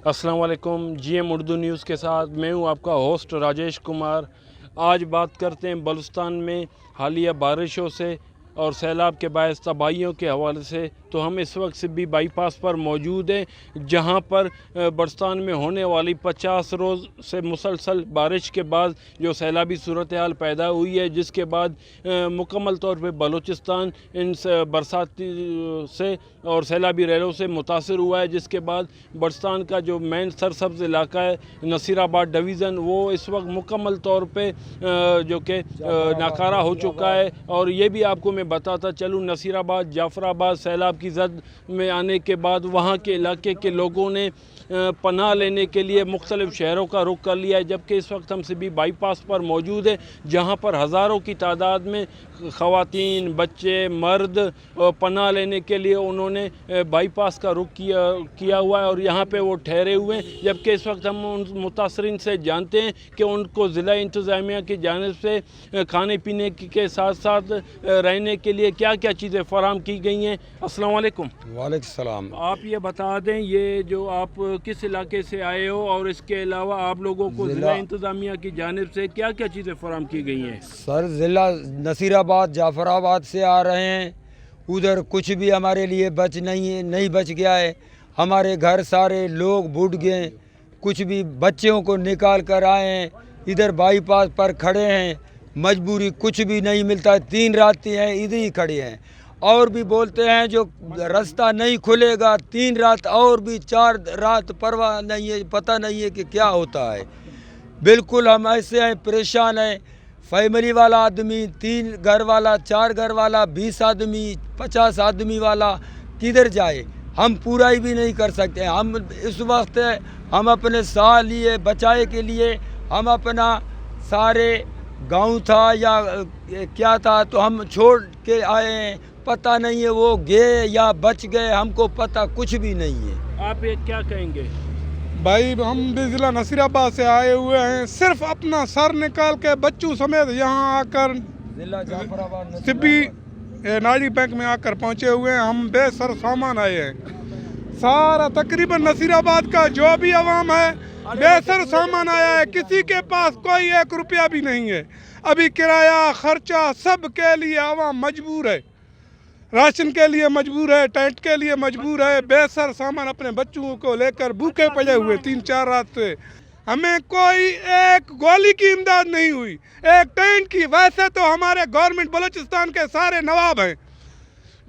अस्सलाम वालेकुम। GM Urdu news के साथ मैं हूं आपका होस्ट राजेश कुमार। आज बात करते हैं बलूचिस्तान में हालिया बारिशों से और सैलाब के बायस तबाहियों के हवाले से। तो हम इस वक्त सिब्बी बाईपास पर मौजूद हैं, जहां पर बलूचिस्तान में होने वाली 50 रोज़ से मुसलसल बारिश के बाद जो सैलाबी सूरत हाल पैदा हुई है, जिसके बाद मुकम्मल तौर पर बलूचिस्तान इन बरसाती से और सैलाबी रैलों से मुतासर हुआ है। जिसके बाद बलूचिस्तान का जो मेन सरसब्ज़ इलाका है नसीराबाद डिवीज़न, वो इस वक्त मुकम्मल तौर पर जो कि नाकारा हो चुका है। और ये भी आपको मैं बताता चलूँ, नसीराबाद जाफराबाद सैलाब की जद में आने के बाद वहाँ के इलाके के लोगों ने पनाह लेने के लिए मुख्तलिफ़ शहरों का रुख कर लिया है। जबकि इस वक्त हम सिब्बी बाईपास पर मौजूद है, जहाँ पर हज़ारों की तादाद में ख़वातीन, बच्चे, मर्द पनाह लेने के लिए उन्होंने बाईपास का रुख किया हुआ है और यहाँ पे वो ठहरे हुए हैं। जबकि इस वक्त हम उन मुतासरीन से जानते हैं कि उनको ज़िला इंतज़ामिया की जानिब से खाने पीने के साथ साथ रहने के लिए क्या क्या चीज़ें फराहम की गई हैं। अस्सलाम वालेकुम। वालेकुम सलाम। आप ये बता दें, ये जो आप किस इलाके से आए हो और इसके अलावा आप लोगों को ज़िला इंतज़ामिया की जानिब से क्या क्या चीज़ें फराहम की गई हैं? सर, ज़िला नसीराबाद जाफराबाद से आ रहे हैं। उधर कुछ भी हमारे लिए नहीं बच गया है। हमारे घर सारे लोग बुट गए, कुछ भी बच्चों को निकाल कर आए हैं। इधर बाईपास पर खड़े हैं, मजबूरी कुछ भी नहीं मिलता है। 3 रातें हैं इधर ही खड़े हैं और भी बोलते हैं जो रास्ता नहीं खुलेगा 3 रात और भी 4 रात, परवाह नहीं है, पता नहीं है कि क्या होता है। बिल्कुल हम ऐसे हैं, परेशान हैं। फैमिली वाला आदमी, 3 घर वाला, 4 घर वाला, 20 आदमी, 50 आदमी वाला किधर जाए? हम पूरा ही भी नहीं कर सकते। हम इस वक्त हम अपने साल लिए बचाए के लिए हम अपना सारे गांव था या क्या था तो हम छोड़ के आए हैं। पता नहीं है वो गए या बच गए, हमको पता कुछ भी नहीं है। आप ये क्या कहेंगे? भाई हम भी ज़िला नसीराबाद से आए हुए हैं, सिर्फ अपना सर निकाल के बच्चों समेत यहाँ आकर जिला जाफराबाद सिब्बी नाड़ी बैंक में आकर पहुँचे हुए हैं। हम बेसर सामान आए हैं। सारा तकरीबन नसीराबाद का जो भी आवाम है बेसर सामान आया है। किसी के पास कोई 1 रुपया भी नहीं है। अभी किराया खर्चा सब के लिए आवाम मजबूर है, राशन के लिए मजबूर है, टेंट के लिए मजबूर है। बेसर सामान अपने बच्चों को लेकर भूखे पड़े हुए 3-4 रात से। हमें कोई एक गोली की इमदाद नहीं हुई, एक टेंट की। वैसे तो हमारे गवर्नमेंट बलूचिस्तान के सारे नवाब हैं,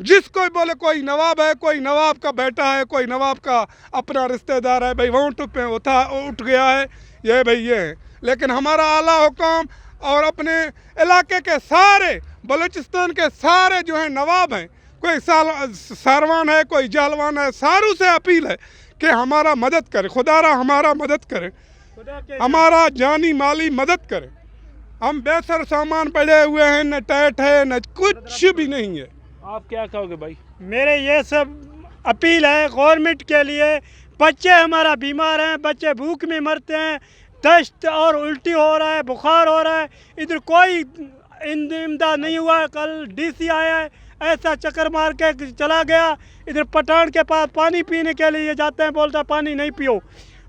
जिसको बोले कोई नवाब है, कोई नवाब का बेटा है, कोई नवाब का अपना रिश्तेदार है, भाई वोट पे उठ गया है, ये भाई ये है। लेकिन हमारा आला हुकाम और अपने इलाके के सारे बलूचिस्तान के सारे जो हैं नवाब हैं, कोई सारवान है, कोई जालवान है, सारों से अपील है कि हमारा मदद करे, खुदारा हमारा मदद करे, हमारा जानी माली मदद करे। हम बेसर सामान पड़े हुए हैं, न टैट है न कुछ भी नहीं है। आप क्या कहोगे भाई? मेरे ये सब अपील है गवर्नमेंट के लिए। बच्चे हमारा बीमार हैं, बच्चे भूख में मरते हैं, दस्त और उल्टी हो रहा है, बुखार हो रहा है। इधर कोई इमदाद नहीं हुआ है। कल DC आया है, ऐसा चक्कर मार के चला गया। इधर पठान के पास पानी पीने के लिए जाते हैं, बोलता है पानी नहीं पियो।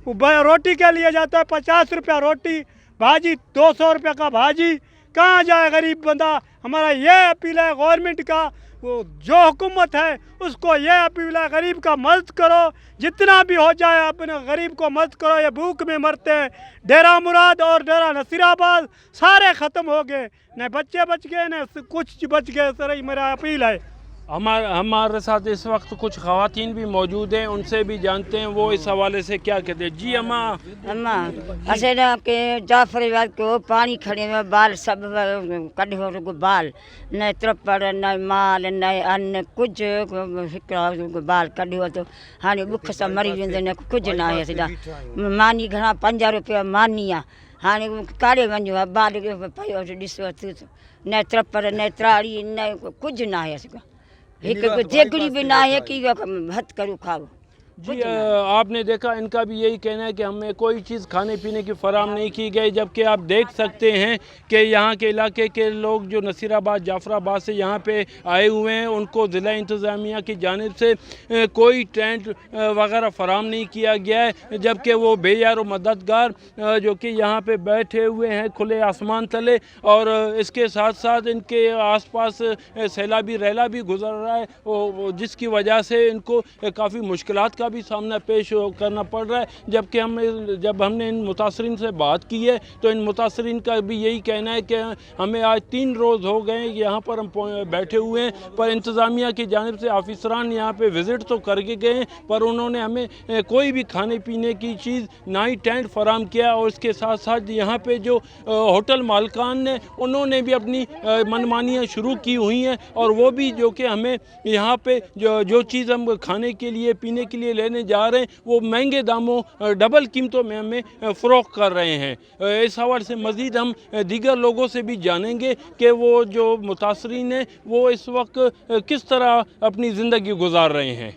रोटी के लिए जाता है, 50 रुपया रोटी, भाजी 200 रुपया का भाजी। कहाँ जाए गरीब बंदा? हमारा ये अपील है गवर्नमेंट का, वो जो हुकूमत है उसको ये अपील है, गरीब का मदद करो, जितना भी हो जाए अपने गरीब को मदद करो। ये भूख में मरते हैं। डेरा मुराद और डेरा नसीराबाद सारे ख़त्म हो गए, न बच्चे बच गए न कुछ बच गए। सर ये मेरा अपील है। हमारे साथ इस वक्त कुछ ख़वातीन भी मौजूद हैं, उनसे भी जानते हैं वो इस हवाले से क्या कहते हैं। जी अम्मा असे ना के जाफराबाद को पानी खड़े में बाल सब कढ़े हो बाल, न त्रपड़ न माल न अन्न कुछ बाल कढ़े हो तो हाँ बुख सां मरी वेंदे, न कुछ ना आहे। सिधा मानी घणा 5 रुपया मानी आहे। हाँ काड़े वञो आहे, बाल पियो ॾिसो न त्रपड़ न त्राड़ी न कुछ ना आहे। एक जेगड़ी भी ना है कि हथ करूँ खाओ। जी आपने देखा इनका भी यही कहना है कि हमें कोई चीज़ खाने पीने की फराम नहीं की गई, जबकि आप देख सकते हैं कि यहाँ के इलाके के लोग जो नसीराबाद जाफराबाद से यहाँ पे आए हुए हैं उनको ज़िला इंतज़ामिया की जानिब से कोई टेंट वगैरह फराम नहीं किया गया है, जबकि वो बेयार और मददगार जो कि यहाँ पे बैठे हुए हैं खुले आसमान तले, और इसके साथ साथ इनके आसपास सैलाबी रैला भी गुजर रहा है, जिसकी वजह से इनको काफ़ी मुश्किलात का भी सामना पेश करना पड़ रहा है। जबकि जब हमने इन मुतासरीन से बात की है तो इन मुतासरीन का भी यही कहना है कि हमें आज 3 रोज़ हो गए यहाँ पर हम बैठे हुए हैं, पर इंतज़ामिया की जानिब से ऑफिसरान यहाँ पे विज़िट तो करके गए हैं, पर उन्होंने हमें कोई भी खाने पीने की चीज़ ना ही टेंट फराम किया, और इसके साथ साथ यहाँ पे जो होटल मालकान ने उन्होंने भी अपनी मनमानियाँ शुरू की हुई हैं, और वो भी जो कि हमें यहाँ पे जो चीज़ हम खाने के लिए पीने के लिए लेने जा रहे हैं वो महंगे दामों डबल कीमतों में हमें फ़रोख्त कर रहे हैं। इस हवाले से मज़ीद हम दीगर लोगों से भी जानेंगे कि वो जो मुतासरीन हैं वो इस वक्त किस तरह अपनी ज़िंदगी गुजार रहे हैं।